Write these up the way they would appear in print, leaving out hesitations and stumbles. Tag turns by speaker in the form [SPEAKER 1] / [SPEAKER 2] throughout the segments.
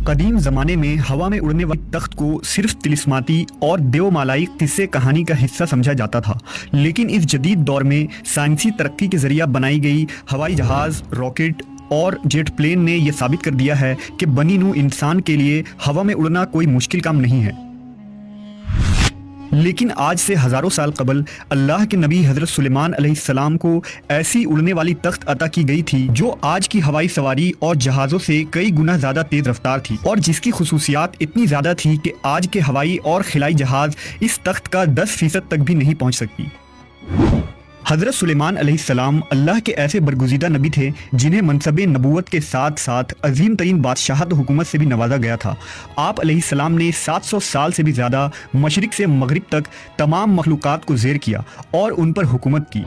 [SPEAKER 1] قدیم زمانے میں ہوا میں اڑنے والے تخت کو صرف طلسماتی اور دیومالائی قصے کہانی کا حصہ سمجھا جاتا تھا، لیکن اس جدید دور میں سائنسی ترقی کے ذریعہ بنائی گئی ہوائی جہاز، راکٹ اور جیٹ پلین نے یہ ثابت کر دیا ہے کہ بنی نوع انسان کے لیے ہوا میں اڑنا کوئی مشکل کام نہیں ہے۔ لیکن آج سے ہزاروں سال قبل اللہ کے نبی حضرت سلیمان علیہ السلام کو ایسی اڑنے والی تخت عطا کی گئی تھی جو آج کی ہوائی سواری اور جہازوں سے کئی گنا زیادہ تیز رفتار تھی، اور جس کی خصوصیات اتنی زیادہ تھی کہ آج کے ہوائی اور خلائی جہاز اس تخت کا 10% تک بھی نہیں پہنچ سکتی۔ حضرت سلیمان علیہ السلام اللہ کے ایسے برگزیدہ نبی تھے جنہیں منصب نبوت کے ساتھ ساتھ عظیم ترین بادشاہت حکومت سے بھی نوازا گیا تھا۔ آپ علیہ السلام نے 700 سال سے بھی زیادہ مشرق سے مغرب تک تمام مخلوقات کو زیر کیا اور ان پر حکومت کی۔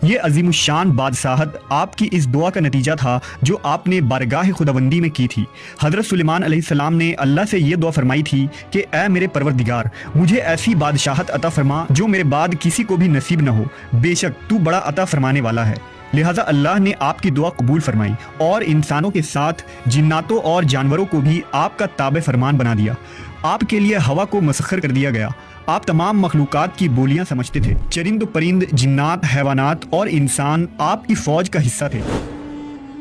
[SPEAKER 1] یہ عظیم الشان بادشاہت آپ کی اس دعا کا نتیجہ تھا جو آپ نے بارگاہ خداوندی میں کی تھی۔ حضرت سلیمان علیہ السلام نے اللہ سے یہ دعا فرمائی تھی کہ اے میرے پروردگار، مجھے ایسی بادشاہت عطا فرما جو میرے بعد کسی کو بھی نصیب نہ ہو، بے شک تو بڑا عطا فرمانے والا ہے۔ لہٰذا اللہ نے آپ کی دعا قبول فرمائی اور انسانوں کے ساتھ جناتوں اور جانوروں کو بھی آپ کا تابع فرمان بنا دیا۔ آپ کے لیے ہوا کو مسخر کر دیا گیا۔ آپ تمام مخلوقات کی بولیاں سمجھتے تھے۔ چرند و پرند، جنات، حیوانات اور انسان آپ کی فوج کا حصہ تھے۔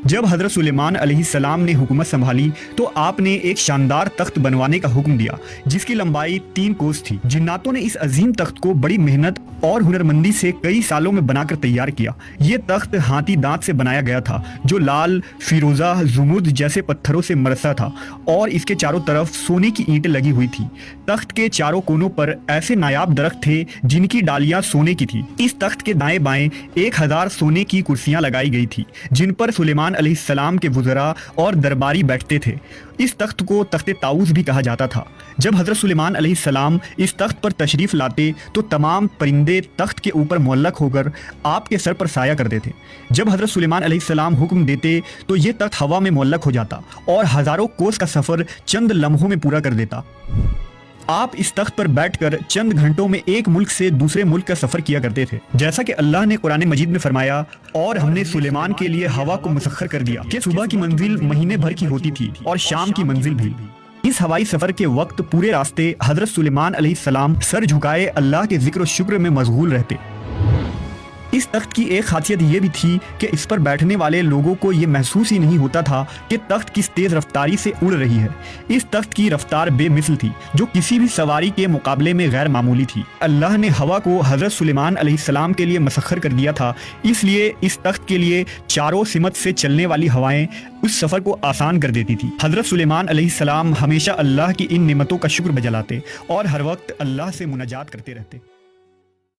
[SPEAKER 1] جب حضرت سلیمان علیہ السلام نے حکومت سنبھالی تو آپ نے ایک شاندار تخت بنوانے کا حکم دیا جس کی لمبائی 3 کوس تھی۔ جناتوں نے اس عظیم تخت کو بڑی محنت اور ہنرمندی سے کئی سالوں میں بنا کر تیار کیا۔ یہ تخت ہاتھی دانت سے بنایا گیا تھا جو لال، فیروزہ، زمرد جیسے پتھروں سے مرصع تھا، اور اس کے چاروں طرف سونے کی اینٹیں لگی ہوئی تھی۔ تخت کے چاروں کونوں پر ایسے نایاب درخت تھے جن کی ڈالیاں سونے کی تھی۔ اس تخت کے دائیں بائیں 1000 سونے کی کرسیاں لگائی گئی تھی جن پر سلیمان علیہ السلام کے وزراء اور درباری بیٹھتے تھے۔ اس تخت کو تخت طاؤس بھی کہا جاتا تھا۔ جب حضرت سلیمان علیہ السلام اس تخت پر تشریف لاتے تو تمام پرندے تخت کے اوپر معلق ہو کر آپ کے سر پر سایہ کرتے تھے۔ جب حضرت سلیمان علیہ السلام حکم دیتے تو یہ تخت ہوا میں معلق ہو جاتا اور ہزاروں کوس کا سفر چند لمحوں میں پورا کر دیتا۔ آپ اس تخت پر بیٹھ کر چند گھنٹوں میں ایک ملک سے دوسرے ملک کا سفر کیا کرتے تھے، جیسا کہ اللہ نے قرآن مجید میں فرمایا، اور ہم نے سلیمان کے لیے ہوا کو مسخر کر دیا کہ صبح کی منزل مہینے بھر کی ہوتی تھی اور شام کی منزل بھی۔ اس ہوائی سفر کے وقت پورے راستے حضرت سلیمان علیہ السلام سر جھکائے اللہ کے ذکر و شکر میں مشغول رہتے۔ اس تخت کی ایک خاصیت یہ بھی تھی کہ اس پر بیٹھنے والے لوگوں کو یہ محسوس ہی نہیں ہوتا تھا کہ تخت کس تیز رفتاری سے اڑ رہی ہے۔ اس تخت کی رفتار بے مثل تھی جو کسی بھی سواری کے مقابلے میں غیر معمولی تھی۔ اللہ نے ہوا کو حضرت سلیمان علیہ السلام کے لیے مسخر کر دیا تھا، اس لیے اس تخت کے لیے چاروں سمت سے چلنے والی ہوائیں اس سفر کو آسان کر دیتی تھی۔ حضرت سلیمان علیہ السلام ہمیشہ اللہ کی ان نعمتوں کا شکر بجلاتے اور ہر وقت اللہ سے مناجات کرتے رہتے۔